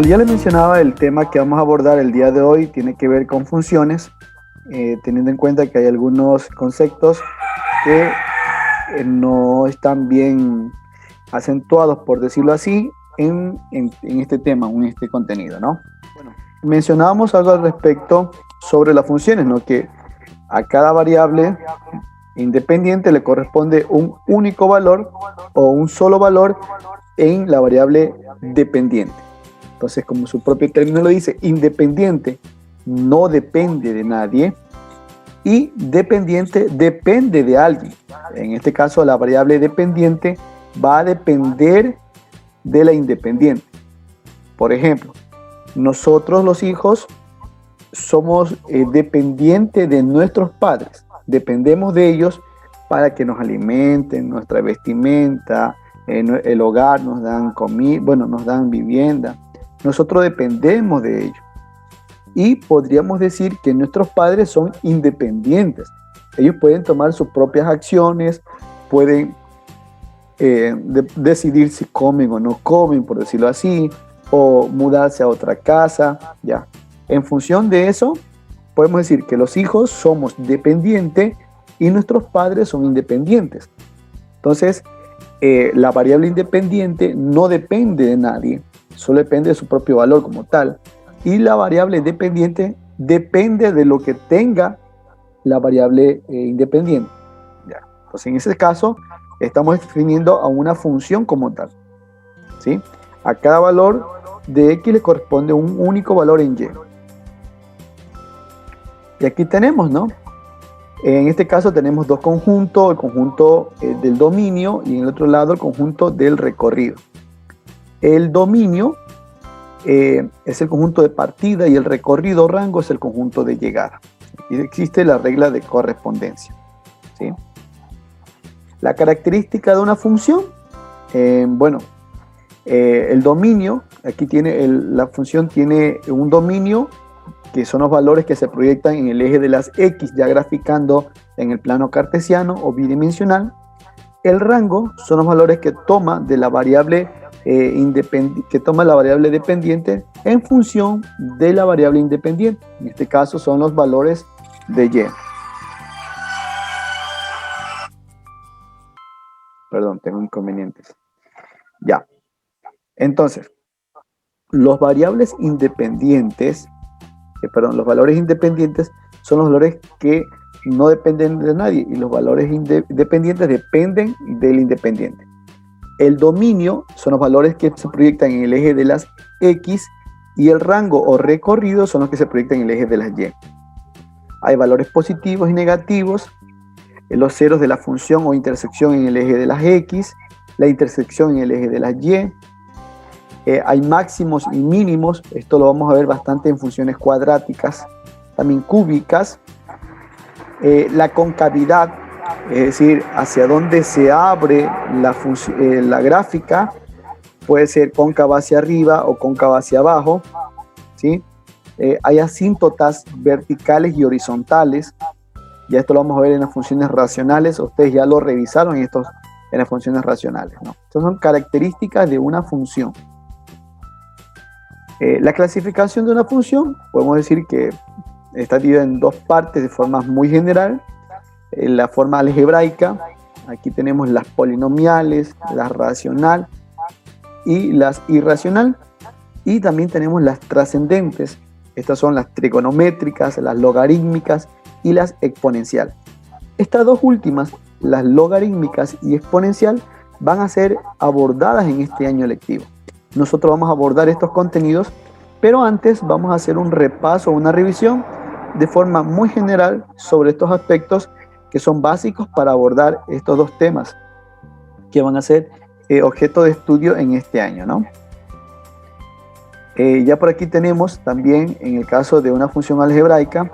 como ya les mencionaba, el tema que vamos a abordar el día de hoy tiene que ver con funciones, teniendo en cuenta que hay algunos conceptos que no están bien acentuados, por decirlo así, en este tema, en este contenido, ¿no? Bueno, mencionábamos algo al respecto sobre las funciones, ¿no? Que a cada variable independiente le corresponde un único valor o un solo valor en la variable dependiente. Entonces, como su propio término lo dice, independiente no depende de nadie y dependiente depende de alguien. En este caso, la variable dependiente va a depender de la independiente. Por ejemplo, nosotros los hijos somos dependientes de nuestros padres. Dependemos de ellos para que nos alimenten, nuestra vestimenta, el hogar, nos dan comida, bueno, nos dan vivienda. Nosotros dependemos de ellos. Y podríamos decir que nuestros padres son independientes. Ellos pueden tomar sus propias acciones, pueden decidir si comen o no comen, por decirlo así, o mudarse a otra casa, ya. En función de eso, podemos decir que los hijos somos dependientes y nuestros padres son independientes. Entonces, la variable independiente no depende de nadie, solo depende de su propio valor como tal. Y la variable dependiente depende de lo que tenga la variable independiente. Ya. Entonces, en ese caso, estamos definiendo a una función como tal, ¿sí? A cada valor de X le corresponde un único valor en Y. Y aquí tenemos, ¿no? En este caso tenemos dos conjuntos, el conjunto del dominio y en el otro lado el conjunto del recorrido. El dominio es el conjunto de partida y el recorrido rango es el conjunto de llegada. Y existe la regla de correspondencia, ¿sí? La característica de una función, el dominio, aquí tiene la función tiene un dominio que son los valores que se proyectan en el eje de las X, ya graficando en el plano cartesiano o bidimensional. El rango son los valores que toma de la variable dependiente en función de la variable independiente. En este caso son los valores de Y. Perdón, tengo inconvenientes. Ya. Entonces, los valores independientes son los valores que no dependen de nadie y los valores dependientes dependen del independiente. El dominio son los valores que se proyectan en el eje de las X y el rango o recorrido son los que se proyectan en el eje de las Y. Hay valores positivos y negativos, los ceros de la función o intersección en el eje de las X, la intersección en el eje de las Y. Hay máximos y mínimos, esto lo vamos a ver bastante en funciones cuadráticas, también cúbicas. La concavidad, es decir, hacia dónde se abre la gráfica, puede ser cóncava hacia arriba o cóncava hacia abajo, ¿sí? Hay asíntotas verticales y horizontales, ya esto lo vamos a ver en las funciones racionales, ustedes ya lo revisaron en las funciones racionales, ¿no? Estas son características de una función. La clasificación de una función, podemos decir que está dividida en dos partes de forma muy general. La forma algebraica, aquí tenemos las polinomiales, la racional y las irracional. Y también tenemos las trascendentes. Estas son las trigonométricas, las logarítmicas y las exponenciales. Estas dos últimas, las logarítmicas y exponencial, van a ser abordadas en este año lectivo. Nosotros vamos a abordar estos contenidos, pero antes vamos a hacer un repaso, una revisión de forma muy general sobre estos aspectos que son básicos para abordar estos dos temas que van a ser objeto de estudio en este año, ¿no? Ya por aquí tenemos también en el caso de una función algebraica,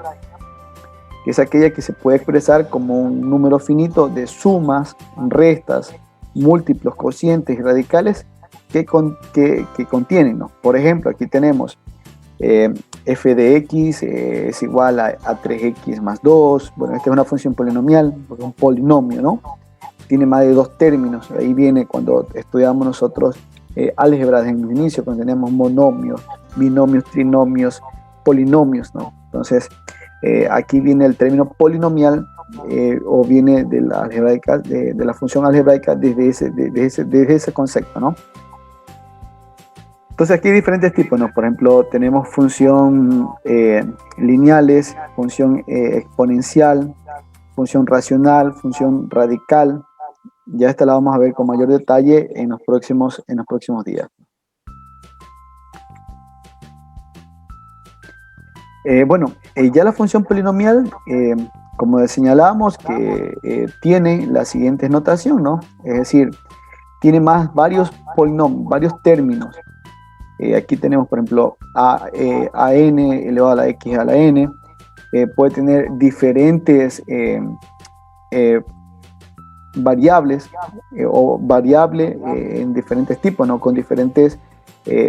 que es aquella que se puede expresar como un número finito de sumas, restas, múltiplos, cocientes y radicales que contienen, ¿no? Por ejemplo, aquí tenemos f de x es igual a 3x más 2. Bueno, esta es una función polinomial, porque es un polinomio, ¿no? Tiene más de dos términos. Ahí viene cuando estudiamos nosotros álgebras en el inicio, cuando tenemos monomios, binomios, trinomios, polinomios, ¿no? Entonces, aquí viene el término polinomial, o viene de la algebraica, de la función algebraica desde ese concepto, ¿no? Entonces aquí hay diferentes tipos, ¿no? Por ejemplo, tenemos función lineales, función exponencial, función racional, función radical. Ya esta la vamos a ver con mayor detalle en los próximos días. Ya la función polinomial, como señalábamos, que tiene la siguiente notación, ¿no? Es decir, tiene varios polinomios, varios términos. Aquí tenemos, por ejemplo, a n elevado a la x a la n. Puede tener diferentes variables o variable en diferentes tipos, ¿no? Con diferentes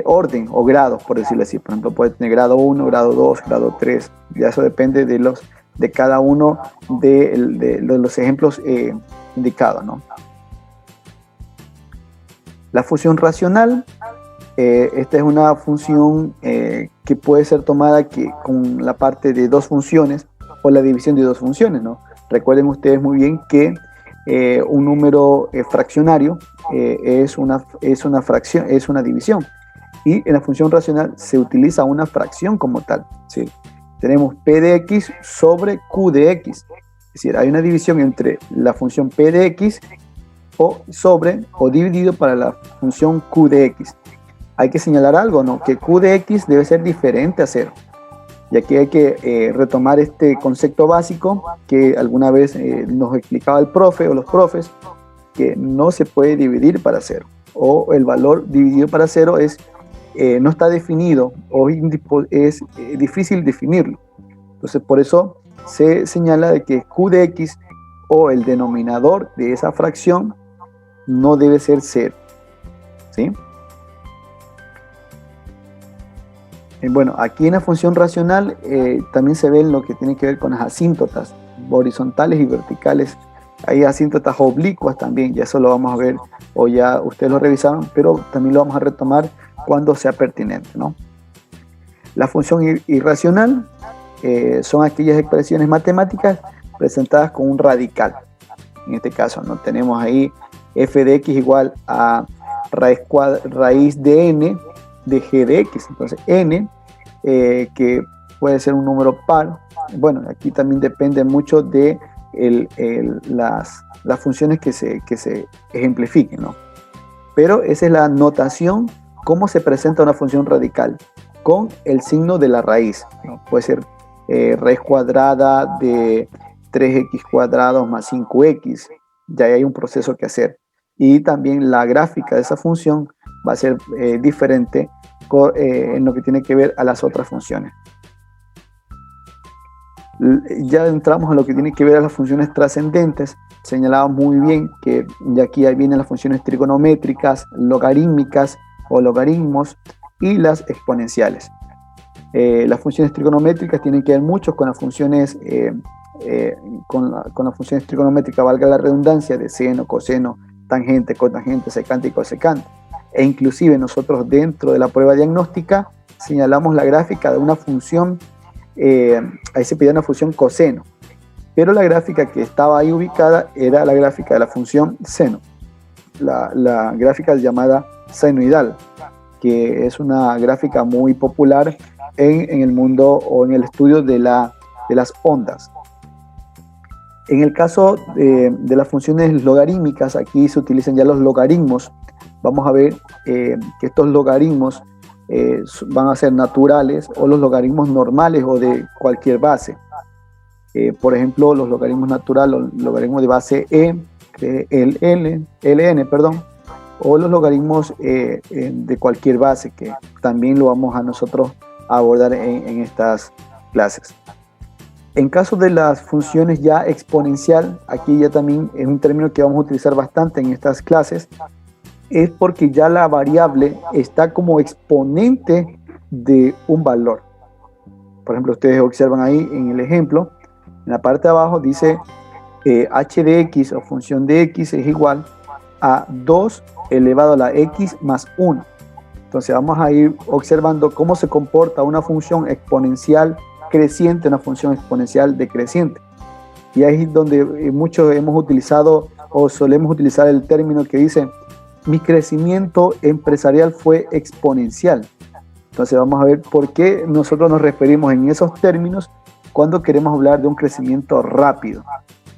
orden o grados, por decirlo así. Por ejemplo, puede tener grado 1, grado 2, grado 3. Ya eso depende de cada uno de los ejemplos indicados, ¿no? La función racional, esta es una función que puede ser tomada con la parte de dos funciones o la división de dos funciones, ¿no? Recuerden ustedes muy bien que un número fraccionario es una fracción, es una división, y en la función racional se utiliza una fracción como tal, ¿sí? Tenemos p de x sobre q de x, es decir, hay una división entre la función p de x o dividido para la función q de x. Hay que señalar algo, ¿no? Que q de x debe ser diferente a 0. Y aquí hay que retomar este concepto básico que alguna vez nos explicaba el profe o los profes, que no se puede dividir para 0. O el valor dividido para 0 no está definido o es difícil definirlo. Entonces, por eso se señala de que q de x o el denominador de esa fracción no debe ser 0, ¿sí? Bueno, aquí en la función racional también se ve lo que tiene que ver con las asíntotas horizontales y verticales. Hay asíntotas oblicuas también, ya eso lo vamos a ver, o ya ustedes lo revisaron, pero también lo vamos a retomar cuando sea pertinente, ¿no? La función irracional son aquellas expresiones matemáticas presentadas con un radical. En este caso, ¿no? Tenemos ahí f de x igual a raíz de n de g de x. Entonces n, que puede ser un número par. Bueno, aquí también depende mucho de las funciones que se ejemplifiquen, ¿no? Pero esa es la notación, cómo se presenta una función radical, con el signo de la raíz, ¿no? Puede ser raíz cuadrada de 3x cuadrado más 5x. Ya hay un proceso que hacer. Y también la gráfica de esa función va a ser diferente en lo que tiene que ver a las otras funciones. Ya entramos a lo que tiene que ver a las funciones trascendentes. Señalaba muy bien que ya aquí vienen las funciones trigonométricas, logarítmicas o logaritmos y las exponenciales. Las funciones trigonométricas tienen que ver mucho con las funciones con las funciones trigonométricas, valga la redundancia, de seno, coseno, tangente, cotangente, secante y cosecante. E inclusive nosotros dentro de la prueba diagnóstica señalamos la gráfica de una función, ahí se pide una función coseno, pero la gráfica que estaba ahí ubicada era la gráfica de la función seno, la gráfica llamada senoidal, que es una gráfica muy popular en el mundo o en el estudio de las ondas. En el caso de las funciones logarítmicas, aquí se utilizan ya los logaritmos. Vamos a ver que estos logaritmos van a ser naturales o los logaritmos normales o de cualquier base. Por ejemplo, los logaritmos naturales, los logaritmos de base ln, perdón, o los logaritmos de cualquier base, que también lo vamos a nosotros a abordar en estas clases. En caso de las funciones ya exponencial, aquí ya también es un término que vamos a utilizar bastante en estas clases, es porque ya la variable está como exponente de un valor. Por ejemplo, ustedes observan ahí en el ejemplo, en la parte de abajo dice h de x o función de x es igual a 2 elevado a la x más 1. Entonces vamos a ir observando cómo se comporta una función exponencial creciente, una función exponencial decreciente. Y ahí es donde muchos hemos utilizado o solemos utilizar el término que dice: mi crecimiento empresarial fue exponencial. Entonces vamos a ver por qué nosotros nos referimos en esos términos cuando queremos hablar de un crecimiento rápido.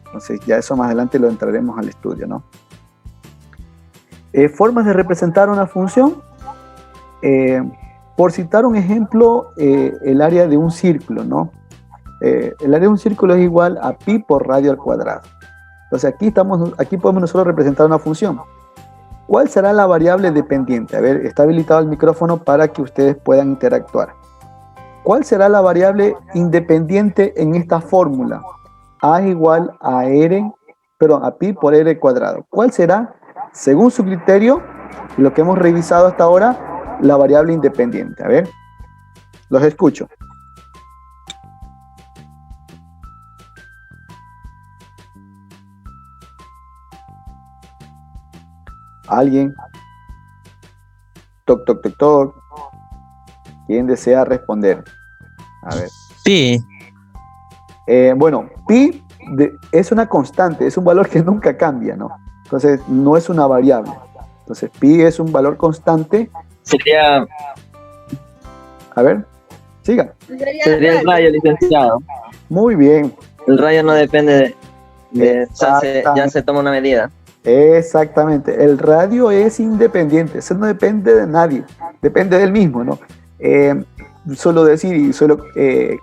Entonces ya eso más adelante lo entraremos al estudio, ¿no? Formas de representar una función. Por citar un ejemplo, el área de un círculo, ¿no? El área de un círculo es igual a pi por radio al cuadrado. Entonces aquí podemos nosotros representar una función. ¿Cuál será la variable dependiente? A ver, está habilitado el micrófono para que ustedes puedan interactuar. ¿Cuál será la variable independiente en esta fórmula? A es igual a pi por r cuadrado. ¿Cuál será, según su criterio, lo que hemos revisado hasta ahora, la variable independiente? A ver, los escucho. ¿Alguien? Toc, toc, toc, toc. ¿Quién desea responder? A ver. Pi. Bueno, pi es una constante, es un valor que nunca cambia, ¿no? Entonces, no es una variable. Entonces, pi es un valor constante. Sería... A ver, siga. Sería el radio, licenciado. Muy bien. El radio no depende de ya se toma una medida. Exactamente. El radio es independiente. Eso no depende de nadie. Depende del mismo, ¿no? Suelo decir y suelo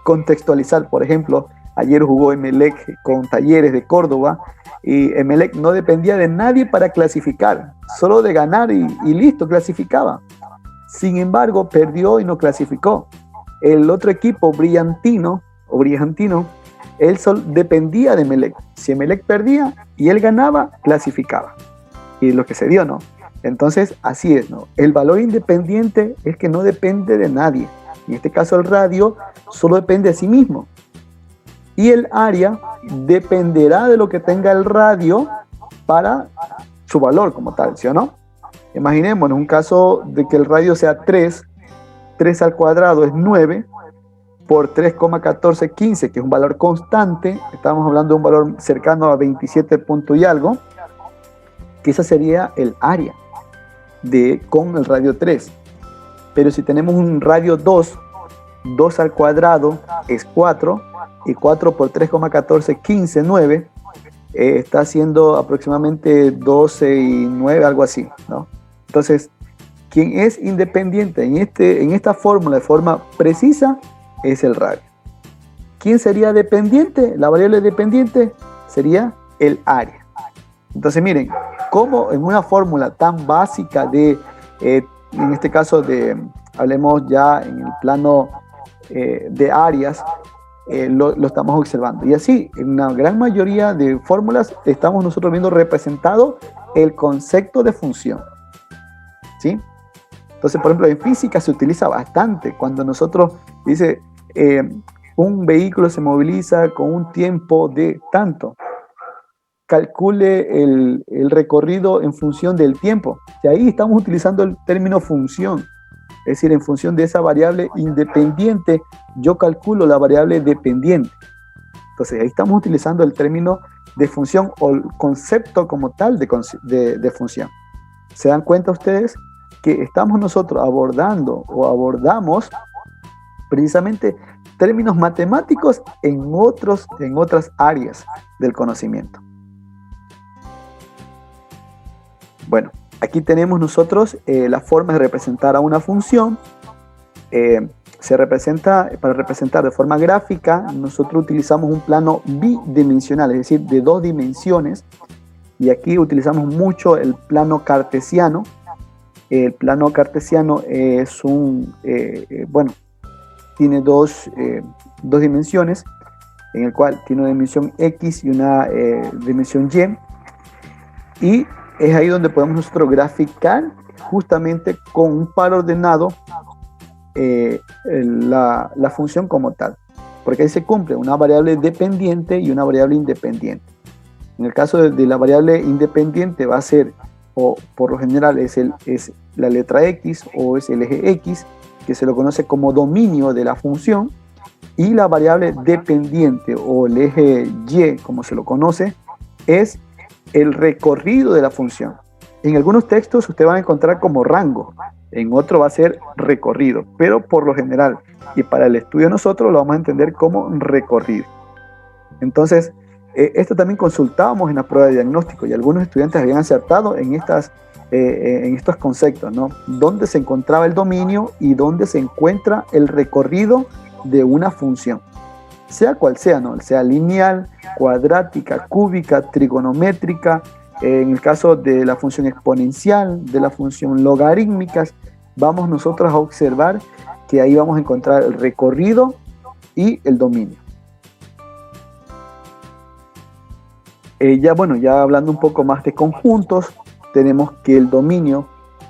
contextualizar, por ejemplo, ayer jugó Emelec con Talleres de Córdoba y Emelec no dependía de nadie para clasificar, solo de ganar y listo, clasificaba. Sin embargo, perdió y no clasificó. El otro equipo, Brillantino, él dependía de Emelec. Si Emelec perdía y él ganaba, clasificaba. Y lo que se dio, ¿no? Entonces, así es, ¿no? El valor independiente es que no depende de nadie. En este caso, el radio solo depende de sí mismo. Y el área dependerá de lo que tenga el radio para su valor como tal, ¿sí o no? Imaginémonos un caso de que el radio sea 3 al cuadrado es 9, por 3,1415, que es un valor constante, estamos hablando de un valor cercano a 27 puntos y algo, que esa sería el área con el radio 3. Pero si tenemos un radio 2 al cuadrado es 4, y 4 por 3,1415, 9, está haciendo aproximadamente 12 y 9, algo así, ¿no? Entonces, quien es independiente en esta fórmula de forma precisa es el radio. ¿Quién sería dependiente? La variable dependiente sería el área. Entonces miren, cómo en una fórmula tan básica en este caso hablemos ya en el plano de áreas, lo estamos observando. Y así, en una gran mayoría de fórmulas estamos nosotros viendo representado el concepto de función, ¿sí? Entonces, por ejemplo, en física se utiliza bastante cuando nosotros dice un vehículo se moviliza con un tiempo de tanto. Calcule el recorrido en función del tiempo. Y ahí estamos utilizando el término función. Es decir, en función de esa variable independiente, yo calculo la variable dependiente. Entonces, ahí estamos utilizando el término de función o el concepto como tal de función. ¿Se dan cuenta ustedes que estamos nosotros abordamos precisamente términos matemáticos en otras áreas del conocimiento? Bueno, aquí tenemos nosotros la forma de representar a una función. Para representar de forma gráfica, nosotros utilizamos un plano bidimensional, es decir, de 2 dimensiones. Y aquí utilizamos mucho el plano cartesiano. El plano cartesiano es tiene dos dimensiones, en el cual tiene una dimensión X y una dimensión Y. Y es ahí donde podemos nosotros graficar justamente con un par ordenado la función como tal. Porque ahí se cumple una variable dependiente y una variable independiente. En el caso de la variable independiente va a ser o por lo general es la letra X o es el eje X, que se lo conoce como dominio de la función, y la variable dependiente o el eje Y, como se lo conoce, es el recorrido de la función. En algunos textos usted va a encontrar como rango, en otro va a ser recorrido, pero por lo general y para el estudio nosotros lo vamos a entender como recorrido. Entonces, esto también consultábamos en la prueba de diagnóstico y algunos estudiantes habían acertado en estos conceptos, ¿no? Dónde se encontraba el dominio y dónde se encuentra el recorrido de una función, sea cual sea, ¿no? Sea lineal, cuadrática, cúbica, trigonométrica, en el caso de la función exponencial, de la función logarítmica, vamos nosotros a observar que ahí vamos a encontrar el recorrido y el dominio. Ya hablando un poco más de conjuntos, tenemos que el dominio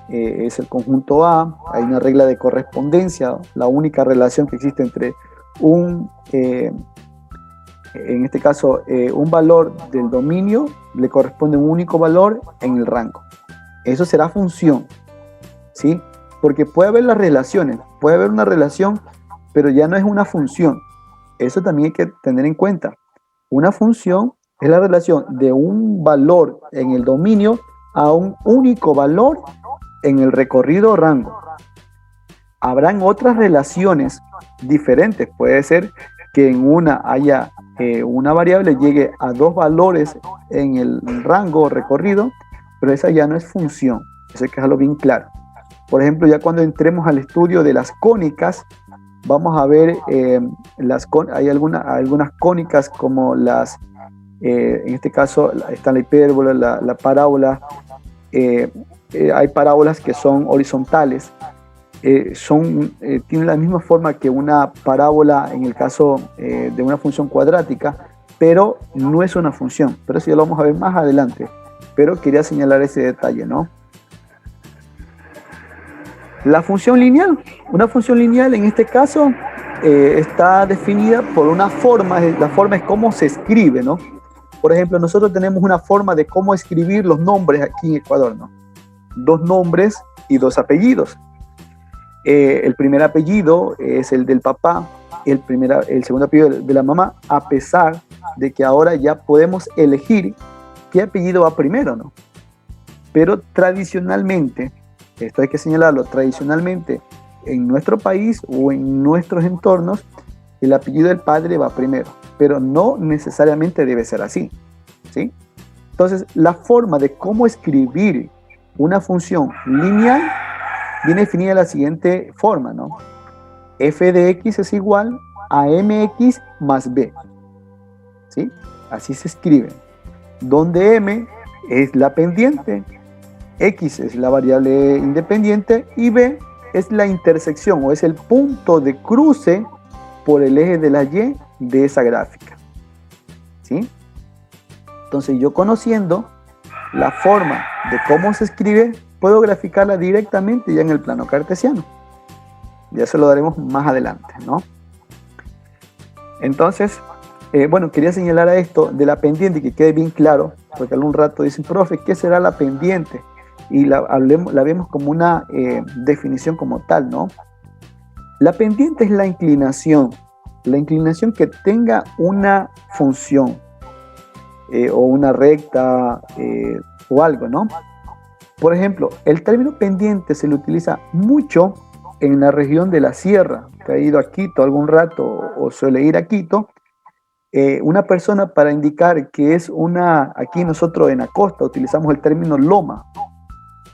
es el conjunto A, hay una regla de correspondencia, la única relación que existe entre en este caso, un valor del dominio le corresponde un único valor en el rango. Eso será función, ¿sí? Porque puede haber las relaciones, puede haber una relación, pero ya no es una función. Eso también hay que tener en cuenta. Una función es la relación de un valor en el dominio a un único valor en el recorrido o rango. Habrán otras relaciones diferentes. Puede ser que en una haya una variable llegue a dos valores en el rango o recorrido, pero esa ya no es función. Eso hay que dejarlo bien claro. Por ejemplo, ya cuando entremos al estudio de las cónicas, vamos a ver, hay algunas cónicas como en este caso está la hipérbola, la parábola. Hay parábolas que son horizontales, tienen la misma forma que una parábola en el caso de una función cuadrática, pero no es una función. Pero eso ya lo vamos a ver más adelante. Pero quería señalar ese detalle, ¿no? La función lineal. Una función lineal en este caso está definida por una forma. La forma es cómo se escribe, ¿no? Por ejemplo, nosotros tenemos una forma de cómo escribir los nombres aquí en Ecuador, ¿no? 2 nombres y 2 apellidos. El primer apellido es el del papá, el segundo apellido de la mamá, a pesar de que ahora ya podemos elegir qué apellido va primero, ¿no? Pero tradicionalmente, esto hay que señalarlo, tradicionalmente en nuestro país o en nuestros entornos, el apellido del padre va primero, pero no necesariamente debe ser así, ¿sí? Entonces, la forma de cómo escribir una función lineal viene definida de la siguiente forma, ¿no? F de X es igual a MX más B, ¿sí? Así se escribe, donde M es la pendiente, X es la variable independiente y B es la intersección o es el punto de cruce por el eje de la Y de esa gráfica, ¿sí? Entonces yo conociendo la forma de cómo se escribe, puedo graficarla directamente ya en el plano cartesiano. Ya se lo daremos más adelante, ¿no? Entonces, quería señalar a esto de la pendiente, que quede bien claro, porque algún rato dicen, profe, ¿qué será la pendiente? Y la vemos como una definición como tal, ¿no? La pendiente es la inclinación que tenga una función o una recta o algo, ¿no? Por ejemplo, el término pendiente se le utiliza mucho en la región de la sierra, que ha ido a Quito algún rato o suele ir a Quito. Una persona para indicar que es aquí nosotros en la costa utilizamos el término loma,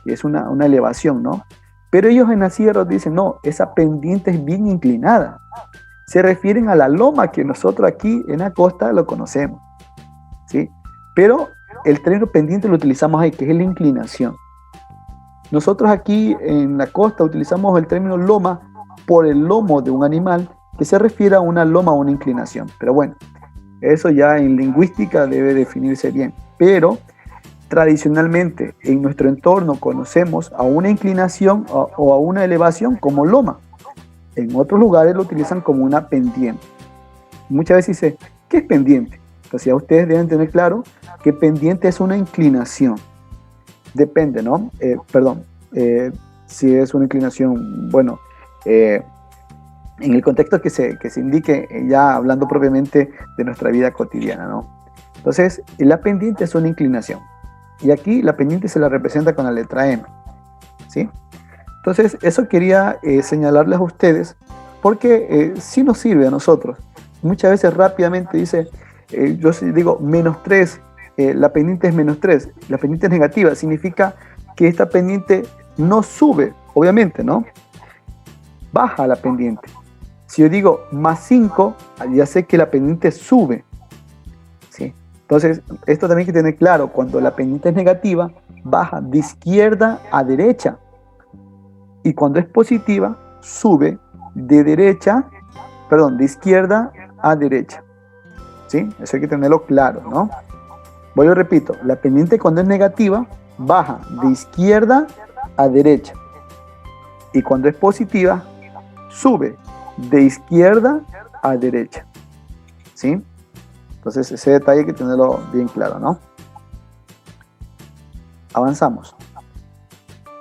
que es una elevación, ¿no? Pero ellos en la sierra dicen, no, esa pendiente es bien inclinada. Se refieren a la loma que nosotros aquí en la costa lo conocemos, ¿sí? Pero el término pendiente lo utilizamos ahí, que es la inclinación. Nosotros aquí en la costa utilizamos el término loma por el lomo de un animal que se refiere a una loma o una inclinación. Pero bueno, eso ya en lingüística debe definirse bien. Pero tradicionalmente en nuestro entorno conocemos a una inclinación o a una elevación como loma. En otros lugares lo utilizan como una pendiente. Muchas veces dice, ¿qué es pendiente? Entonces ya ustedes deben tener claro que pendiente es una inclinación. depende, ¿no? Si es una inclinación, bueno, en el contexto que se indique, ya hablando propiamente de nuestra vida cotidiana, ¿no? Entonces, la pendiente es una inclinación. Y aquí la pendiente se la representa con la letra M, ¿sí? Entonces, eso quería señalarles a ustedes, porque sí nos sirve a nosotros. Muchas veces rápidamente dice, yo digo -3, la pendiente es -3, la pendiente es negativa, significa que esta pendiente no sube, obviamente, ¿no? Baja la pendiente. Si yo digo +5, ya sé que la pendiente sube, ¿sí? Entonces, esto también hay que tener claro, cuando la pendiente es negativa, baja de izquierda a derecha. Y cuando es positiva, sube de izquierda a derecha. ¿Sí? Eso hay que tenerlo claro, ¿no? Voy y repito, la pendiente cuando es negativa, baja de izquierda a derecha. Y cuando es positiva, sube de izquierda a derecha. ¿Sí? Entonces ese detalle hay que tenerlo bien claro, ¿no? Avanzamos.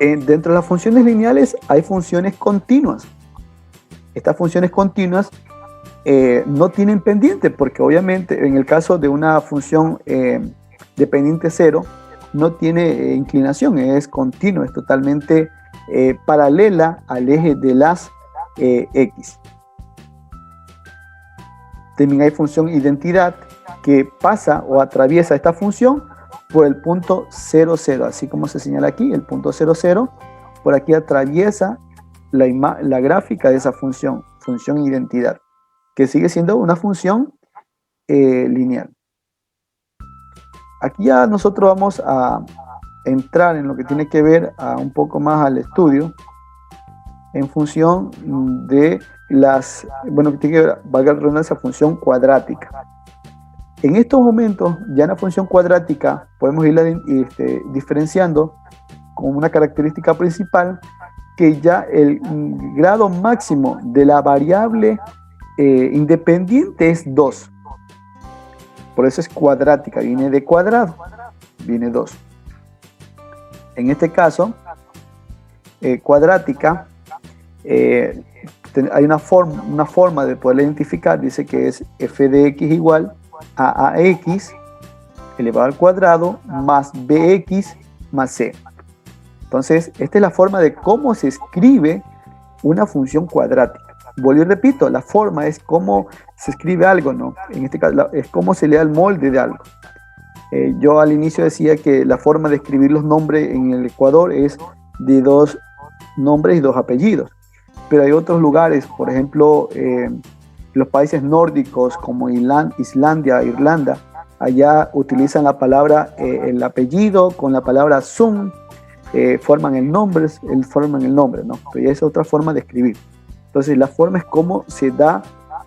Dentro de las funciones lineales hay funciones continuas. Estas funciones continuas no tienen pendiente, porque obviamente en el caso de una función de pendiente 0, no tiene inclinación, es continua, es totalmente paralela al eje de las X. También hay función identidad que pasa o atraviesa esta función por el punto 0, 0, así como se señala aquí, el punto 0, 0, por aquí atraviesa la gráfica de esa función identidad, que sigue siendo una función lineal. Aquí ya nosotros vamos a entrar en lo que tiene que ver un poco más al estudio en función de que tiene que ver, valga la redundancia, función cuadrática. En estos momentos, ya en la función cuadrática, podemos irla diferenciando con una característica principal, que ya el grado máximo de la variable independiente es 2. Por eso es cuadrática, viene de cuadrado, viene 2. En este caso, cuadrática, hay una forma de poderla identificar, dice que es f de x igual a ax elevado al cuadrado más bx más c. Entonces, esta es la forma de cómo se escribe una función cuadrática. Vuelvo y repito, la forma es cómo se escribe algo, ¿no? En este caso, es cómo se le da el molde de algo. Yo al inicio decía que la forma de escribir los nombres en el Ecuador es de 2 nombres y 2 apellidos. Pero hay otros lugares, por ejemplo, los países nórdicos como Islandia, Irlanda, allá utilizan la palabra, el apellido con la palabra sum, forman el nombre, ¿no? Pero ya es otra forma de escribir. Entonces la forma es cómo se da,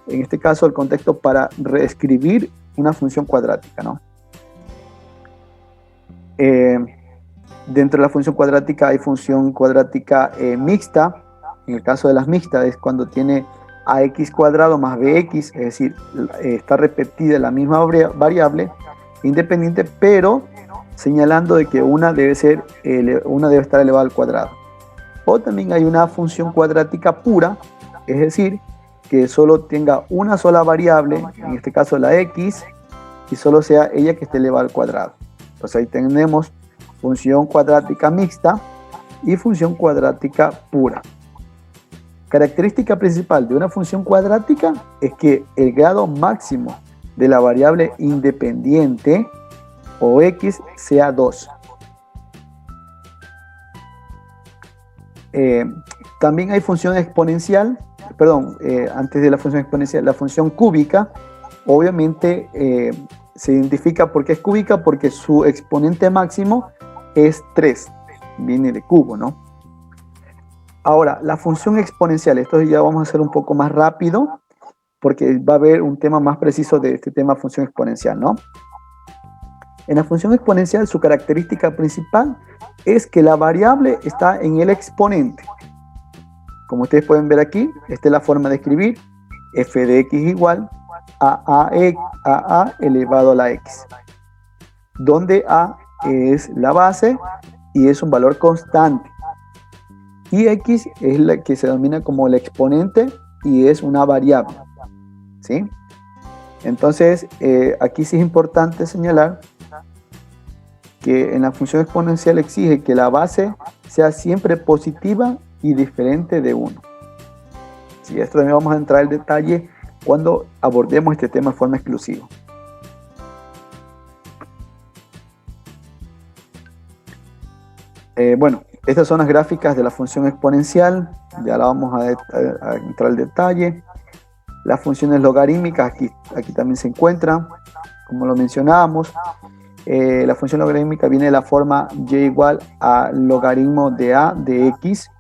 en este caso, el contexto para reescribir una función cuadrática, ¿no? Dentro de la función cuadrática hay función cuadrática mixta. En el caso de las mixtas es cuando tiene ax cuadrado más bx, es decir, está repetida la misma variable independiente, pero señalando de que una debe estar elevada al cuadrado. O también hay una función cuadrática pura, es decir, que solo tenga una sola variable, en este caso la x, y solo sea ella que esté elevada al cuadrado. Entonces ahí tenemos función cuadrática mixta y función cuadrática pura. Característica principal de una función cuadrática es que el grado máximo de la variable independiente o x sea 2. También hay función exponencial, antes de la función exponencial, la función cúbica, obviamente se identifica porque es cúbica porque su exponente máximo es 3, viene de cubo, ¿no? Ahora, la función exponencial, esto ya vamos a hacer un poco más rápido porque va a haber un tema más preciso de este tema función exponencial, ¿no? En la función exponencial, su característica principal es que la variable está en el exponente. Como ustedes pueden ver aquí, esta es la forma de escribir f de x igual a a elevado a la x, donde a es la base y es un valor constante. Y x es la que se denomina como el exponente y es una variable, ¿sí? Entonces, aquí sí es importante señalar que en la función exponencial exige que la base sea siempre positiva y diferente de 1. Sí, esto también vamos a entrar en detalle cuando abordemos este tema de forma exclusiva. Bueno, estas son las gráficas de la función exponencial, ya la vamos a entrar al detalle. Las funciones logarítmicas aquí también se encuentran, como lo mencionábamos. La función logarítmica viene de la forma y igual a logaritmo de a de x.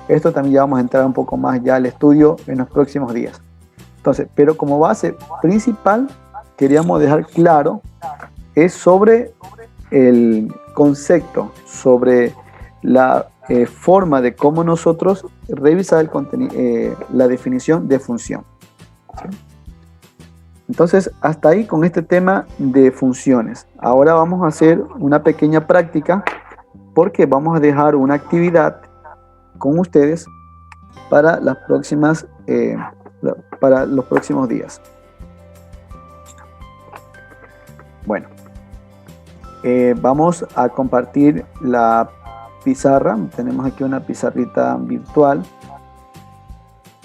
Esto también ya vamos a entrar un poco más ya al estudio en los próximos días. Entonces, pero como base principal, queríamos dejar claro, es sobre el concepto, sobre la forma de cómo nosotros revisar el contenido, la definición de función. ¿Sí? Entonces, hasta ahí con este tema de funciones. Ahora vamos a hacer una pequeña práctica porque vamos a dejar una actividad con ustedes para las próximas, para los próximos días. Bueno, vamos a compartir la pizarra. Tenemos aquí una pizarrita virtual.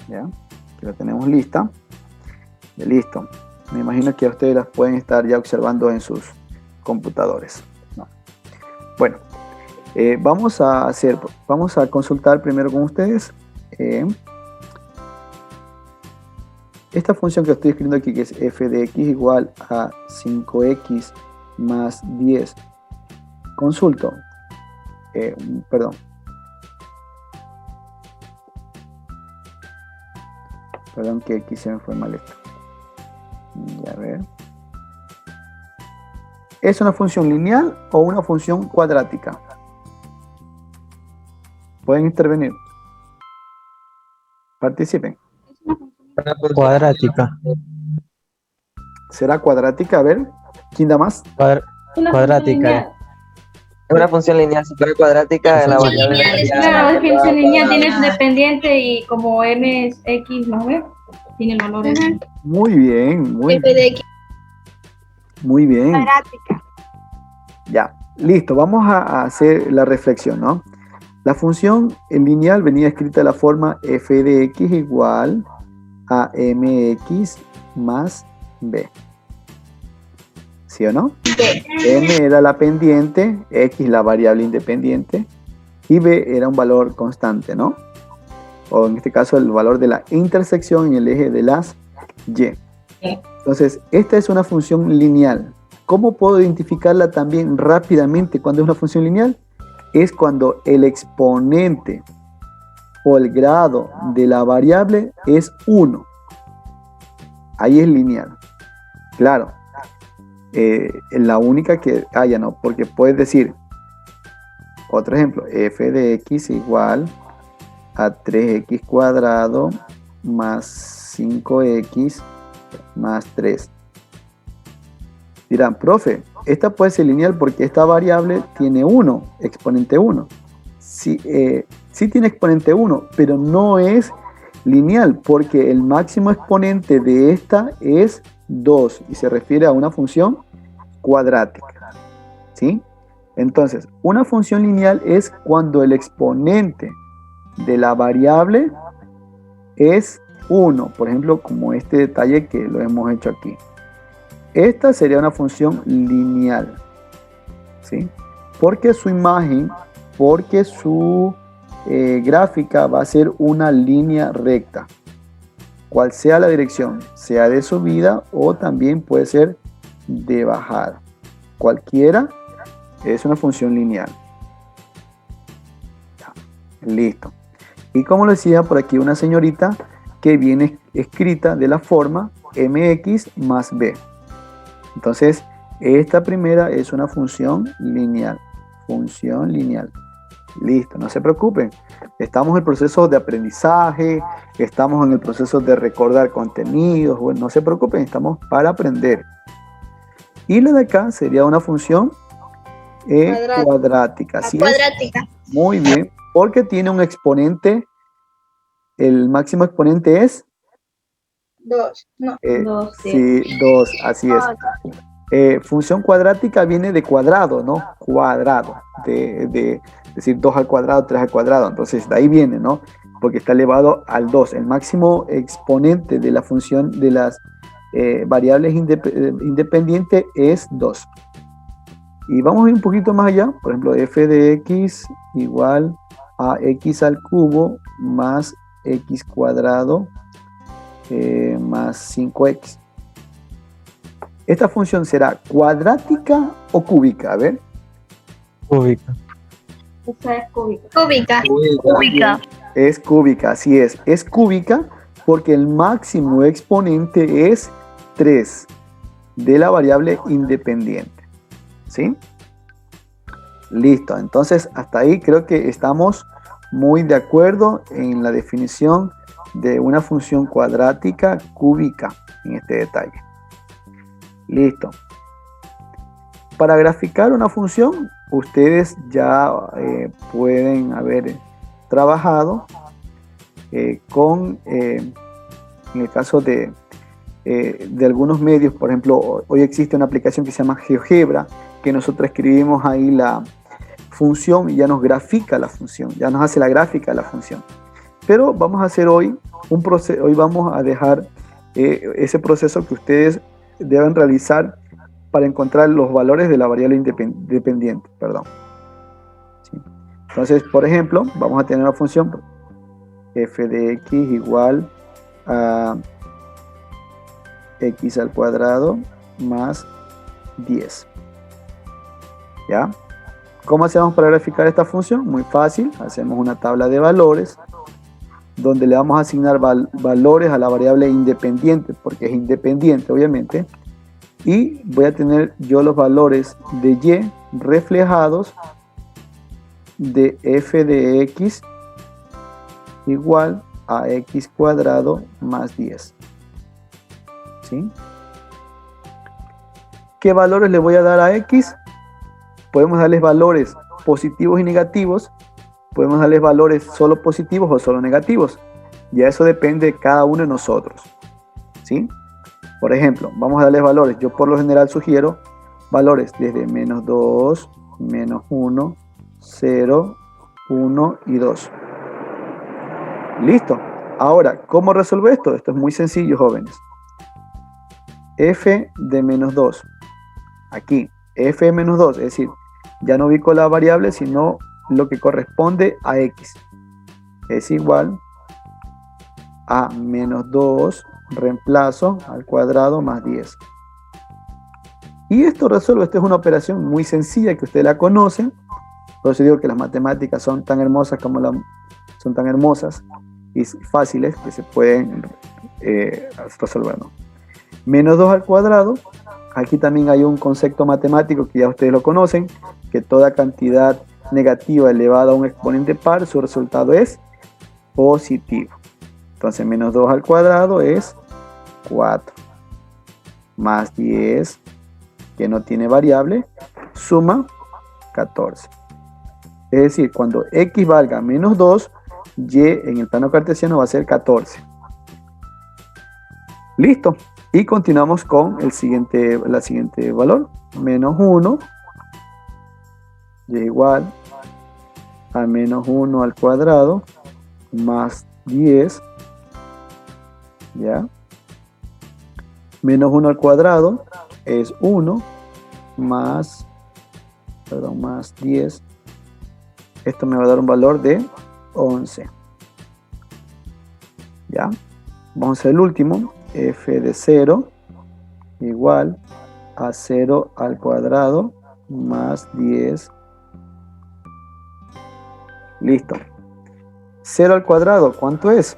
Ya, aquí la tenemos lista. Ya, listo. Me imagino que ustedes las pueden estar ya observando en sus computadores. No. Bueno, vamos a consultar primero con ustedes esta función que estoy escribiendo aquí, que es f de x igual a 5x más 10. Consulto. Perdón, que aquí se me fue mal esto. Ya, a ver. ¿Es una función lineal o una función cuadrática? Pueden intervenir. Participen. Cuadrática. ¿Será cuadrática? A ver, ¿quién da más? Cuadrática. Es una función lineal. Si fuera cuadrática, la variable sería... Claro, es función lineal, tiene su dependiente y como m es x más b, tiene el valor x. Muy bien, muy F de x muy bien. cuadrática. Ya, listo. Vamos a hacer la reflexión, ¿no? La función lineal venía escrita de la forma f de x igual a mx más b. ¿Sí o no? M era la pendiente, x la variable independiente y b era un valor constante, ¿no? O en este caso el valor de la intersección en el eje de las y. Entonces, esta es una función lineal. ¿Cómo puedo identificarla también rápidamente cuando es una función lineal? Es cuando el exponente o el grado de la variable es 1. Ahí es lineal. Claro. La única que haya, ¿no? Porque puedes decir, otro ejemplo, f de x igual a 3x cuadrado más 5x más 3. Dirán, profe, esta puede ser lineal porque esta variable tiene 1, exponente 1. Sí, sí tiene exponente 1, pero no es lineal porque el máximo exponente de esta es 2 y se refiere a una función cuadrática, ¿sí? Entonces, una función lineal es cuando el exponente de la variable es 1, por ejemplo, como este detalle que lo hemos hecho aquí. Esta sería una función lineal, ¿sí? Porque su imagen, porque su gráfica va a ser una línea recta. Cual sea la dirección, sea de subida o también puede ser de bajada. Cualquiera es una función lineal. Listo. Y como lo decía por aquí una señorita que viene escrita de la forma mx más b. Entonces, esta primera es una función lineal. Función lineal. Listo, no se preocupen. Estamos en el proceso de aprendizaje, estamos en el proceso de recordar contenidos. Bueno, no se preocupen, estamos para aprender. Y la de acá sería una función cuadrática. Así es. Cuadrática. Muy bien. Porque tiene un exponente. El máximo exponente es 2. No. 2, sí, 2, así es. Función cuadrática viene de cuadrado, ¿no? Cuadrado. De decir 2 al cuadrado, 3 al cuadrado. Entonces, de ahí viene, ¿no? Porque está elevado al 2. El máximo exponente de la función de las variables independientes es 2. Y vamos a ir un poquito más allá. Por ejemplo, f de x igual a x al cubo más x cuadrado más 5x. ¿Esta función será cuadrática o cúbica? A ver. Cúbica. Esa es cúbica. Cúbica. Es cúbica, así es. Es cúbica porque el máximo exponente es 3 de la variable independiente. ¿Sí? Listo. Entonces, hasta ahí creo que estamos muy de acuerdo en la definición de una función cuadrática cúbica en este detalle. Listo. Para graficar una función, ustedes ya pueden haber trabajado con, en el caso de algunos medios, por ejemplo, hoy existe una aplicación que se llama GeoGebra, que nosotros escribimos ahí la función y ya nos grafica la función, ya nos hace la gráfica de la función. Pero vamos a hacer hoy un proceso, hoy vamos a dejar ese proceso que ustedes deben realizar para encontrar los valores de la variable independiente, perdón. ¿Sí? Entonces, por ejemplo, vamos a tener una función f de x igual a x al cuadrado más 10. ¿Ya? ¿Cómo hacemos para graficar esta función? Muy fácil, hacemos una tabla de valores donde le vamos a asignar valores a la variable independiente, porque es independiente obviamente, y voy a tener yo los valores de y reflejados de f de x igual a x cuadrado más 10. ¿Sí? ¿Qué valores le voy a dar a x? Podemos darles valores positivos y negativos, podemos darles valores solo positivos o solo negativos. Ya eso depende de cada uno de nosotros. ¿Sí? Por ejemplo, vamos a darles valores. Yo por lo general sugiero valores desde menos 2, menos 1, 0, 1 y 2. Listo. Ahora, ¿cómo resuelvo esto? Esto es muy sencillo, jóvenes. F de menos 2. Aquí, f de menos 2, es decir, ya no ubico la variable, sino lo que corresponde a x. Es igual a menos 2, reemplazo al cuadrado más 10. Y esto resuelve, esta es una operación muy sencilla que ustedes la conocen. Por eso digo que las matemáticas son tan hermosas como son tan hermosas y fáciles que se pueden resolver, ¿no? Menos 2 al cuadrado. Aquí también hay un concepto matemático que ya ustedes lo conocen, que toda cantidad negativa elevada a un exponente par, su resultado es positivo. Entonces, menos 2 al cuadrado es 4. Más 10, que no tiene variable, suma 14. Es decir, cuando x valga menos 2, y en el plano cartesiano va a ser 14. Listo. Y continuamos con la siguiente valor. Menos 1, y igual a menos 1 al cuadrado más 10. ¿Ya? Menos 1 al cuadrado es 1 más 10. Esto me va a dar un valor de 11. ¿Ya? Vamos a hacer el último. F de 0 igual a 0 al cuadrado más 10. Listo. 0 al cuadrado, ¿cuánto es?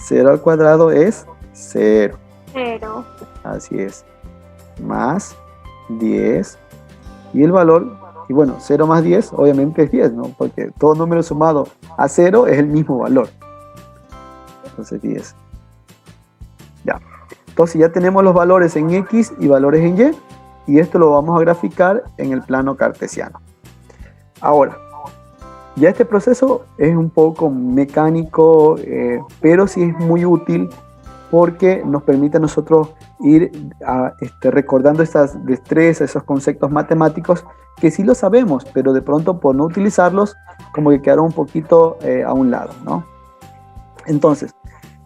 0 al cuadrado es 0. 0. Así es. Más 10. Y el valor, y bueno, 0 más 10 obviamente es 10, ¿no? Porque todo número sumado a 0 es el mismo valor. Entonces 10. Ya. Entonces ya tenemos los valores en X y valores en Y. y esto lo vamos a graficar en el plano cartesiano. Ahora, ya este proceso es un poco mecánico, pero sí es muy útil porque nos permite a nosotros ir recordando estas destrezas, esos conceptos matemáticos que sí lo sabemos, pero de pronto por no utilizarlos, como que quedaron un poquito a un lado, ¿no? Entonces,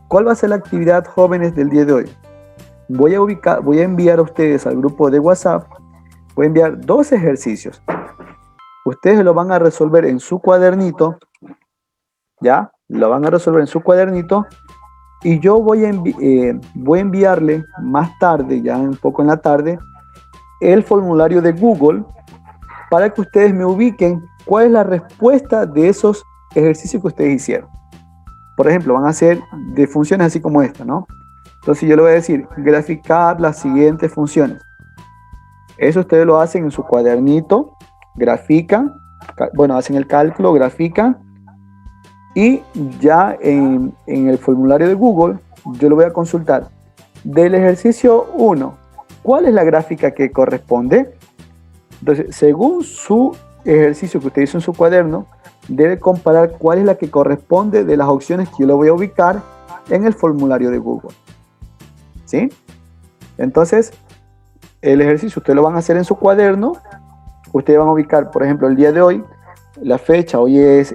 ¿cuál va a ser la actividad, jóvenes, del día de hoy? Voy a enviar a ustedes al grupo de WhatsApp, voy a enviar 2 ejercicios. Ustedes lo van a resolver en su cuadernito, ¿ya? Lo van a resolver en su cuadernito y yo voy a enviarle más tarde, ya un poco en la tarde, el formulario de Google para que ustedes me ubiquen cuál es la respuesta de esos ejercicios que ustedes hicieron. Por ejemplo, van a ser de funciones así como esta, ¿no? Entonces yo le voy a decir, graficar las siguientes funciones. Eso ustedes lo hacen en su cuadernito, grafican, hacen el cálculo, grafican, y ya en el formulario de Google, yo lo voy a consultar. Del ejercicio 1, ¿cuál es la gráfica que corresponde? Entonces, según su ejercicio que usted hizo en su cuaderno, debe comparar cuál es la que corresponde de las opciones que yo le voy a ubicar en el formulario de Google. ¿Sí? Entonces, el ejercicio ustedes lo van a hacer en su cuaderno. Ustedes van a ubicar, por ejemplo, el día de hoy, la fecha, hoy es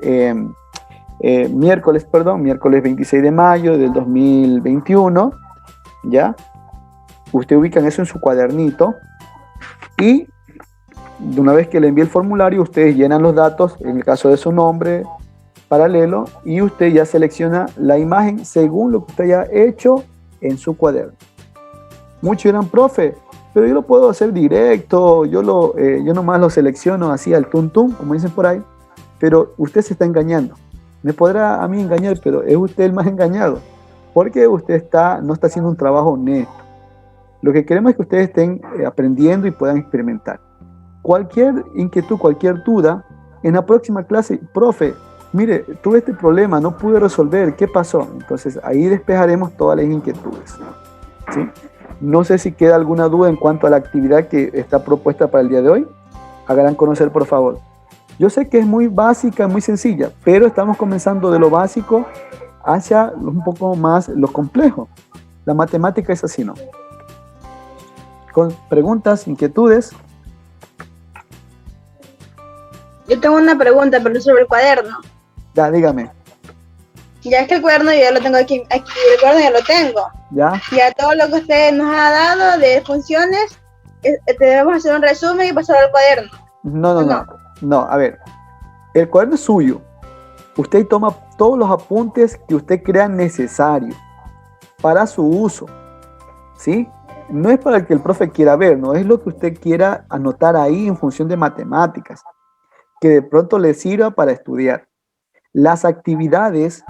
miércoles 26 de mayo del 2021, ¿ya? Ustedes ubican eso en su cuadernito y de una vez que le envíe el formulario, ustedes llenan los datos, en el caso de su nombre, paralelo, y usted ya selecciona la imagen según lo que usted haya hecho en su cuaderno. Muchos dirán, profe, pero yo lo puedo hacer directo, yo nomás lo selecciono así al tuntum, como dicen por ahí, pero usted se está engañando. Me podrá a mí engañar, pero es usted el más engañado, porque usted no está haciendo un trabajo honesto. Lo que queremos es que ustedes estén aprendiendo y puedan experimentar. Cualquier inquietud, cualquier duda, en la próxima clase, profe, mire, tuve este problema, no pude resolver, ¿qué pasó? Entonces ahí despejaremos todas las inquietudes, ¿sí? No sé si queda alguna duda en cuanto a la actividad que está propuesta para el día de hoy. Háganla conocer, por favor. Yo sé que es muy básica, muy sencilla, pero estamos comenzando de lo básico hacia un poco más lo complejo. La matemática es así, ¿no? Con preguntas, inquietudes. Yo tengo una pregunta, pero sobre el cuaderno. Ya, dígame. Ya es que el cuaderno ya lo tengo aquí, el cuaderno ya lo tengo. ¿Ya? Ya todo lo que usted nos ha dado de funciones, debemos hacer un resumen y pasar al cuaderno. No, a ver, el cuaderno es suyo. Usted toma todos los apuntes que usted crea necesarios para su uso, ¿sí? No es para el que el profe quiera ver, no es lo que usted quiera anotar ahí en función de matemáticas, que de pronto le sirva para estudiar. Las actividades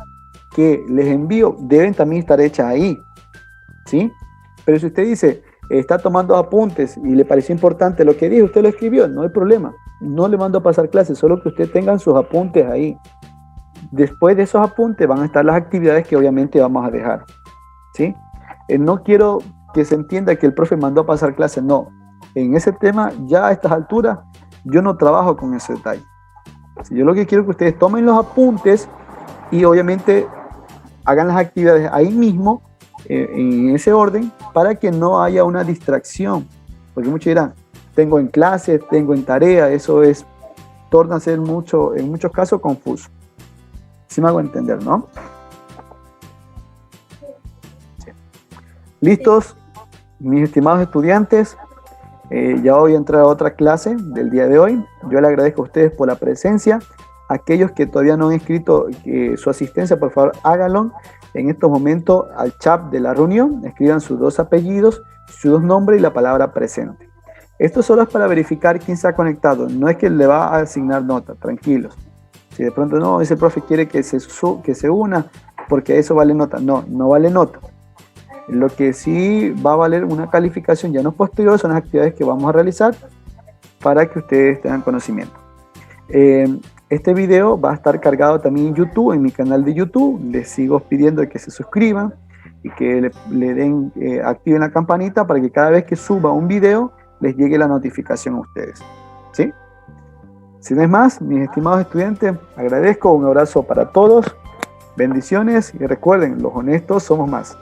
que les envío deben también estar hechas ahí, ¿sí? Pero si usted dice, está tomando apuntes y le pareció importante lo que dijo, usted lo escribió, no hay problema. No le mando a pasar clases, solo que usted tenga sus apuntes ahí. Después de esos apuntes van a estar las actividades que obviamente vamos a dejar, ¿sí? No quiero que se entienda que el profe mandó a pasar clases, no. En ese tema, ya a estas alturas, yo no trabajo con ese detalle. Yo lo que quiero es que ustedes tomen los apuntes y obviamente hagan las actividades ahí mismo, en ese orden, para que no haya una distracción. Porque muchos dirán, tengo en clases, tengo en tarea, eso torna a ser en muchos casos confuso. ¿Sí me hago entender, no? Sí. ¿Listos, mis estimados estudiantes? Ya voy a entrar a otra clase del día de hoy. Yo le agradezco a ustedes por la presencia. Aquellos que todavía no han escrito su asistencia, por favor, háganlo en estos momentos al chat de la reunión. Escriban sus 2 apellidos, sus 2 nombres y la palabra presente. Esto solo es para verificar quién se ha conectado. No es que le va a asignar nota, tranquilos. Si de pronto no, ese profe quiere que se una porque eso vale nota. No, no vale nota. Lo que sí va a valer una calificación ya no posterior son las actividades que vamos a realizar para que ustedes tengan conocimiento. Este video va a estar cargado también en YouTube, en mi canal de YouTube. Les sigo pidiendo que se suscriban y que le den, activen la campanita para que cada vez que suba un video les llegue la notificación a ustedes. ¿Sí? Si no es más, mis estimados estudiantes, agradezco, un abrazo para todos, bendiciones y recuerden, los honestos somos más.